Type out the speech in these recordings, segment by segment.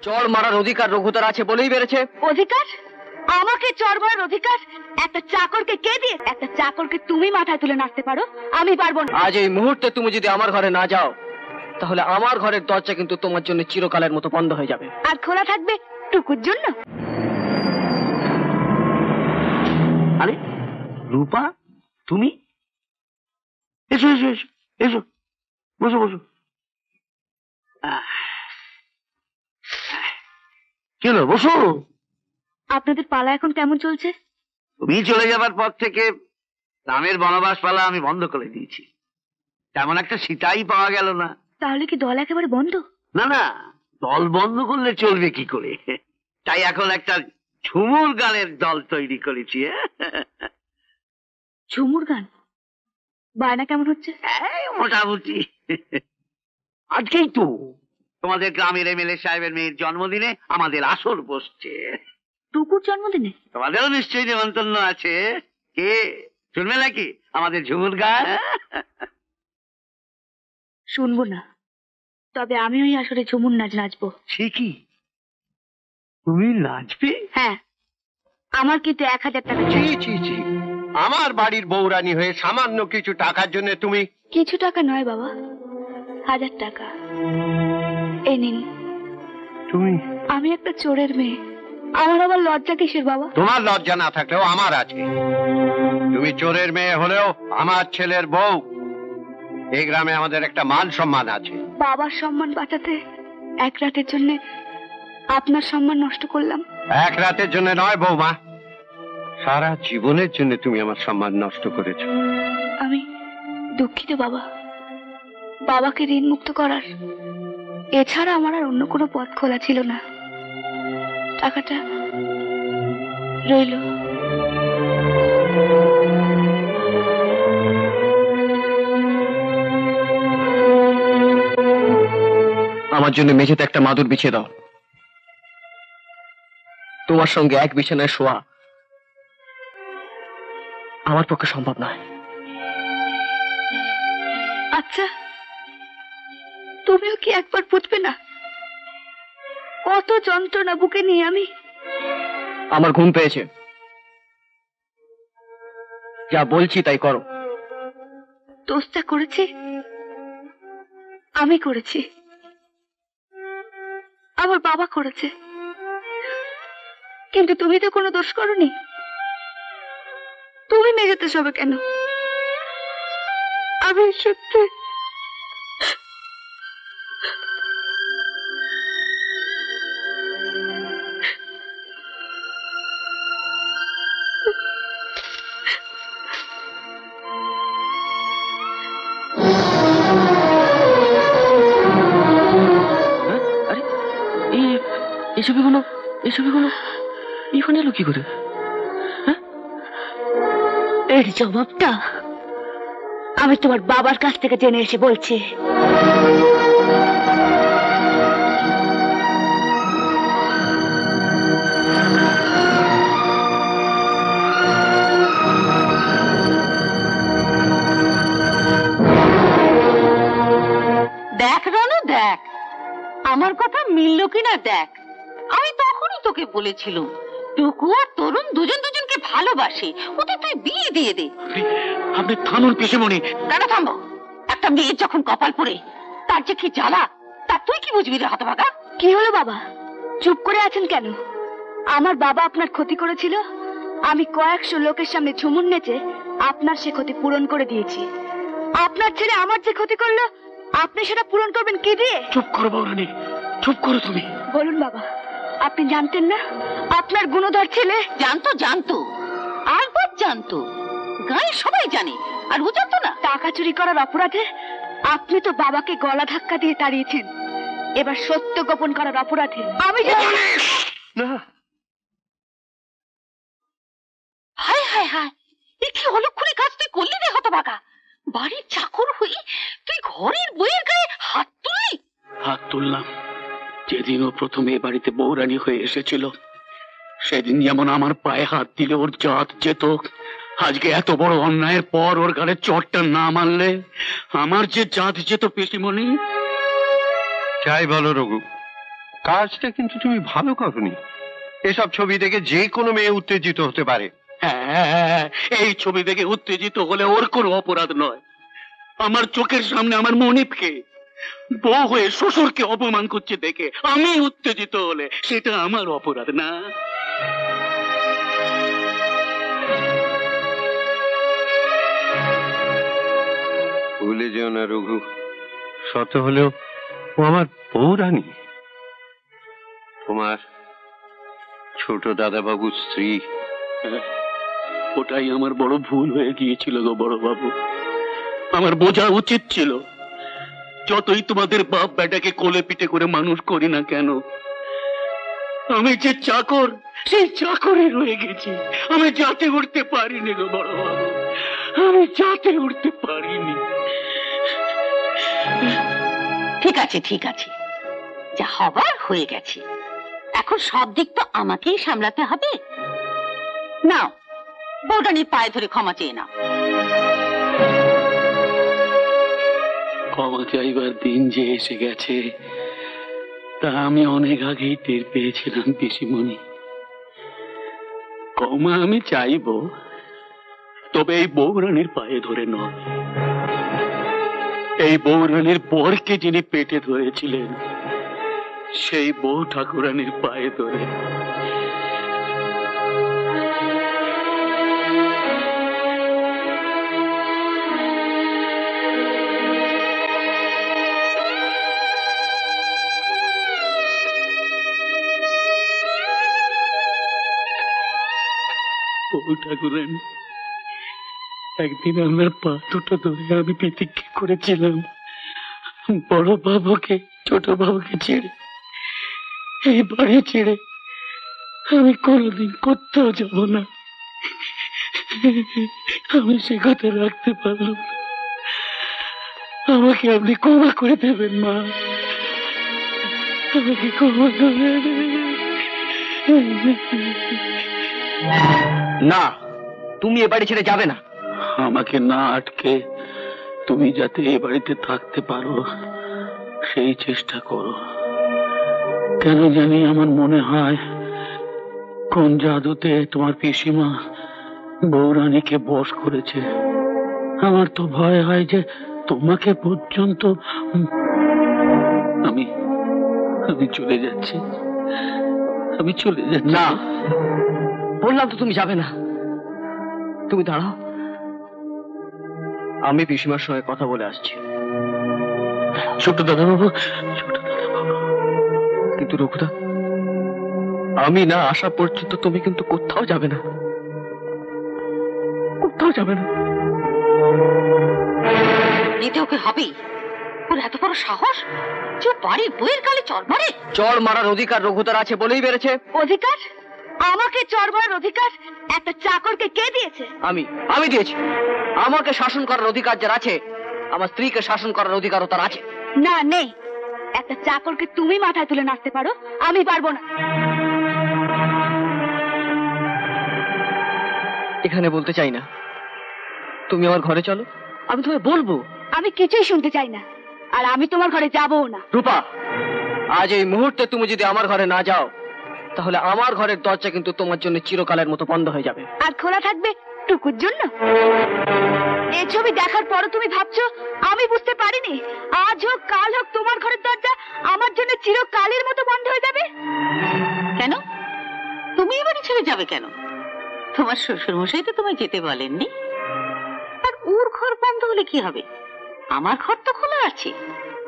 চড় মারার অধিকার রঘুতার আছে বলেই বেড়েছে। অধিকার? আমাকে চড় মারার অধিকার একটা চাকরকে কে দিয়ে? একটা চাকরকে তুমি মাথায় তুলে নাচতে পারো, আমি পারবো না। আজ এই মুহূর্তে তুমি যদি আমার ঘরে না যাও, তাহলে আমার ঘরের দরজা কিন্তু তোমার জন্য চিরকালের মতো বন্ধ হয়ে যাবে। আর খোলা থাকবে টুকুর জন্য। আরে রূপা, তুমি? এসো এসো এসো এসো, বসো বসো। কি হলো, বসো। আপনাদের পালা এখন কেমন চলছে? তুমি চলে যাবার পর থেকে রামের বনবাস পালা আমি বন্ধ করে দিয়েছি। তেমন একটা সীতাই পাওয়া গেল না। তাহলে কি দল একেবারে বন্ধ? না না, দল বন্ধ করলে চলবে কি করে। তাই এখন একটা ঝুমুর গানের দল তৈরি করেছি। ঝুমুর গান? বায়না কেমন হচ্ছে? মোটামুটি। আজকেই তো তোমাদের গ্রামের এমএলএ সাহেবের মেয়ের জন্মদিনে আমাদের আসর বসছে। টুকুর জন্মদিনে? তোমাদেরও নিশ্চয়ই নিমন্ত্রণ আছে। কে শুনবে নাকি আমাদের ঝুমুর গান? শুনবো না, তবে আমি ওই আসরে ঝুমুর নাচ নাচবো। সে কি, তুমি নাচবে? হ্যাঁ, আমার কিন্তু 1000 টাকা। ছি ছি ছি, আমার বাড়ির বৌরানী হয়ে সামান্য কিছু টাকার জন্য তুমি? কিছু টাকা নয় বাবা, 1000 টাকা। এই নিন। তুমি? আমি একটা চোরের মেয়ে, আমার আবার লজ্জা কিসের বাবা? তোমার লজ্জা না থাকলেও আমার আছে। তুমি চোরের মেয়ে হলেও আমার ছেলের বউ। এই গ্রামে আমাদের একটা মান সম্মান আছে। বাবার সম্মান বাঁচাতে এক রাতের জন্য আপনার সম্মান নষ্ট করলাম। এক রাতের জন্য নয় বৌমা, সারা জীবনের জন্য তুমি আমার সম্মান নষ্ট করেছো। আমি দুঃখিত বাবা। বাবাকে ঋণ মুক্ত করার এছাড়া আমার আর অন্য কোনো পথ খোলা ছিল না। টাকাটা রইল। আমার জন্য মেঝেতে একটা মাদুর বিছিয়ে দাও। তোমার সঙ্গে এক বিছানায় শোয়া আমার পক্ষে সম্ভব নয়। আচ্ছা, তুমিও কি একবার বুঝবে না কত যন্ত্রণা বুকে নিয়ে আমি? আমার ঘুম পেয়েছে, যা বলছি তাই করো। দোষটা করেছি আমি, করেছি আমার বাবা করেছে, কিন্তু তুমি তো কোনো দোষ করোনি। তুমি মেঝেতে শোবে কেন? আমি সত্যি এই ছবিগুলো এখানে এলো কি করে? এর জবাবটা আমি তোমার বাবার কাছ থেকে জেনে এসে বলছি। দেখ রানু, দেখ আমার কথা মিললো কিনা দেখ। আমি তখনই তোকে বলেছিলাম টুকু আর তরুণ দুজন দুজনকে ভালোবাসে, ওদের তুই বিয়ে দিয়ে দে। আপনি থামুন পিসিমণি। কেন থামবো? একটা মেয়ের যখন কপাল পড়ে তার যে কি জ্বালা, তা তুই কি বুঝবি রে হতভাগা? কি হলো বাবা, চুপ করে আছেন কেন? আমার বাবা আপনার ক্ষতি করেছিল, আমি কয়েকশো লোকের সামনে ঝুমুর নেচে আপনার সে ক্ষতি পূরণ করে দিয়েছি। আপনার ছেলে আমার যে ক্ষতি করলো, আপনি সেটা পূরণ করবেন কি দিয়ে? চুপ করো বৌরানী, চুপ করো তুমি। বলুন বাবা, আপনি জানতেন না আপনার গুণধর ছেলে? জানতো আলবাত জানতো, গায়ে সবাই জানে, আর ও জানতো না? টাকা চুরি করার অপরাধে আপনি তো বাবাকে গলা ধাক্কা দিয়ে তাড়িয়েছেন, এবার সত্য গোপন করার অপরাধে আমি না, হায় হায় হায়, এ কি অলক্ষণী কাজ তুই করলি রে হতভাগা? বাড়ির চাকর হয়ে তুই ঘরের বইয়ের গায়ে হাত তুললি? হাত তুললাম যেদিন ও প্রথমে এ বাড়িতে বৌরানী হয়ে এসেছিল, সেদিন যেমন আমার পায়ে হাত দিলে ওর জাত যেত, আজকে এত বড় অন্যায়ের পর ওর গালে চটটা না মারলে আমার যে জাত যেত পিসিমণি। যাই বলো রঘু, কাজটা কিন্তু তুমি ভালো করনি। এসব ছবি দেখে যে কোনো মেয়ে উত্তেজিত হতে পারে। হ্যাঁ, এই ছবি দেখে উত্তেজিত হলে ওর কোনো অপরাধ নয়। আমার চোখের সামনে আমার মনিবকে বউ হয়ে শ্বশুরকে অপমান করছে দেখে আমি উত্তেজিত হলে সেটা আমার অপরাধ না। ভুলে যেও না রঘু, শত হলেও ও আমার বউ রানী, তোমার ছোট দাদাবাবুর স্ত্রী। ওটাই আমার বড় ভুল হয়ে গিয়েছিল গো বড় বাবু। আমার বোঝা উচিত ছিল, যতই তোমাদের বাপ বেটাকে কোলে পিঠে করে মানুষ করি না কেন, আমি যে চাকর সেই চাকরে রয়ে গেছি। আমি যাতে উঠতে পারিনি গো বড় বাবু, আমি যাতে উঠতে পারিনি। ঠিক আছে ঠিক আছে, যা হবার হয়ে গেছে। এখন সব দিক তো আমাকেই সামলাতে হবে। নাও, বউরানীর পায়ে ধরে ক্ষমা চেয়ে নাও। ক্ষমা চাইবার দিন যে এসে গেছে তা আমি অনেক আগেই টের পেয়েছিলাম পিসিমণি। ক্ষমা আমি চাইব, তবে এই বউরানীর পায়ে ধরে নয়। এই বউরানীর বরকে যিনি পেটে ধরেছিলেন সেই বউ ঠাকুরানীর পায়ে ধরে। বউ ঠাকুরানী, একদিন আমার পা দুটো ধরে আমি প্রতিজ্ঞা করেছিলাম বড় বাবুকে ছোট বাবুকে ছেড়ে, এই বাড়ি ছেড়ে আমি কোনোদিন কোথাও যাব না। আমি সে কথা রাখতে পারলাম না। আমাকে আপনি ক্ষমা করে দেবেন মা, আমাকে ক্ষমা করে দেবেন। না, তুমি এ বাড়ি ছেড়ে যাবে না। আমাকে না আটকে তুমি যাতে এ বাড়িতে থাকতে পারো সেই চেষ্টা করো। কেন জানি আমার মনে হয় কোন জাদুতে তোমার পিসিমা বউরানীকে বশ করেছে। আমার তো ভয় হয় যে তোমাকে পর্যন্ত। আমি আমি চলে যাচ্ছি, আমি চলে যাচ্ছি। না, বললাম তো তুমি যাবে না। তুমি দাঁড়াও, আমি পিসিমার সঙ্গে কথা বলে আসছি। ছোট দাদা বাবু, ছোট দাদা বাবু। কিন্তু রঘুদা, আমি না আসা পর্যন্ত তুমি কিন্তু কোথাও যাবে না, কোথাও যাবে না। নিতে ওকে হবেই। ওর এত বড় সাহস যে ও বাড়ির বইয়ের গালে চড় মারে। চড় মারার অধিকার রঘুদার আছে বলেই বেড়েছে। অধিকার? আমাকে চড় মারার অধিকার একটা চাকরকে কে দিয়েছে? আমি দিয়েছি। আমাকে শাসন করার অধিকার যার আছে, আমার স্ত্রীকে শাসন করার অধিকারও তার আছে। না, নেই। একটা চাকরকে তুমি মাথায় তুলে নাচতে পারো, আমি পারবো না। এখানে বলতে চাই না, তুমি আমার ঘরে চলো, আমি তোমায় বলবো। আমি কিছুই শুনতে চাই না, আর আমি তোমার ঘরে যাবও না। রূপা, আজ এই মুহূর্তে তুমি যদি আমার ঘরে না যাও, তাহলে আমার ঘরের দরজা কিন্তু তোমার জন্য চিরকালের মতো বন্ধ হয়ে যাবে। আর খোলা থাকবে টুকুর জন্য। এই ছবি দেখার পরও তুমি ভাবছো আমি বুঝতে পারিনি আজ হোক কাল হোক তোমার ঘরের দরজা আমার জন্য চিরকালের মতো বন্ধ হয়ে যাবে? কেন? তুমি এবারে ছেড়ে যাবে কেন? তোমার শ্বশুর মশাই তো তোমায় যেতে বলেননি। আর ওর ঘর বন্ধ হলে কি হবে? আমার ঘর তো খোলা আছে,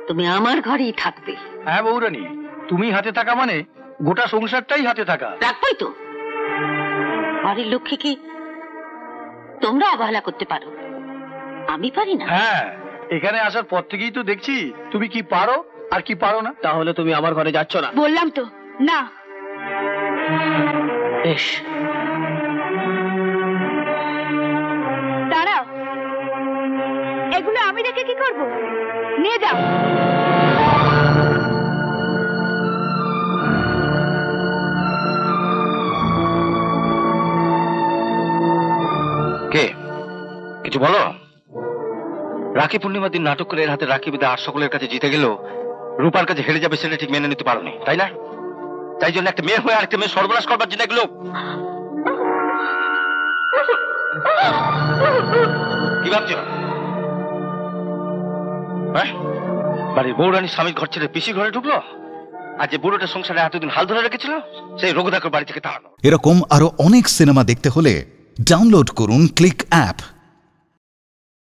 তুমি আমার ঘরেই থাকবে। হ্যাঁ বউরানী, তুমি হাতে থাকা মানে গোটা সংসারটাই হাতে থাকা। রাখবই তো। বাড়ির লক্ষ্মীকে তোমরা অবহেলা করতে পারো, আমি পারি না। হ্যাঁ, এখানে আসার পর থেকেই তো দেখছি তুমি কি পারো আর কি পারো না। তাহলে তুমি আমার ঘরে যাচ্ছ না? বললাম তো না। বেশ, দাঁড়াও, এগুলো আমি রেখে কি করব? নিয়ে যাও। কে কিছু বলো? রাখি পূর্ণিমার দিন নাটক করে এর হাতে রাখি বেঁধে আর সকলের কাছে জিতে গেল, রূপার কাছে হেরে যাবে সেটা ঠিক মেনে নিতে পারোনি, তাই না? তাই জন্য একটা মেয়ে হয়ে আরেকটা মেয়ে সর্বনাশ করবার জন্য এগুলো কি ভাবছো? বাড়ির বউরানী স্বামীর ঘর ছেড়ে পিসি ঘরে ঢুকলো, আর যে বুড়োটা সংসারে এতদিন হাল ধরে রেখেছিল সেই রঘুদাকের বাড়ি থেকে তাড়ানো। এরকম আরো অনেক সিনেমা দেখতে হলে ডাউনলোড করুন ক্লিক অ্যাপ।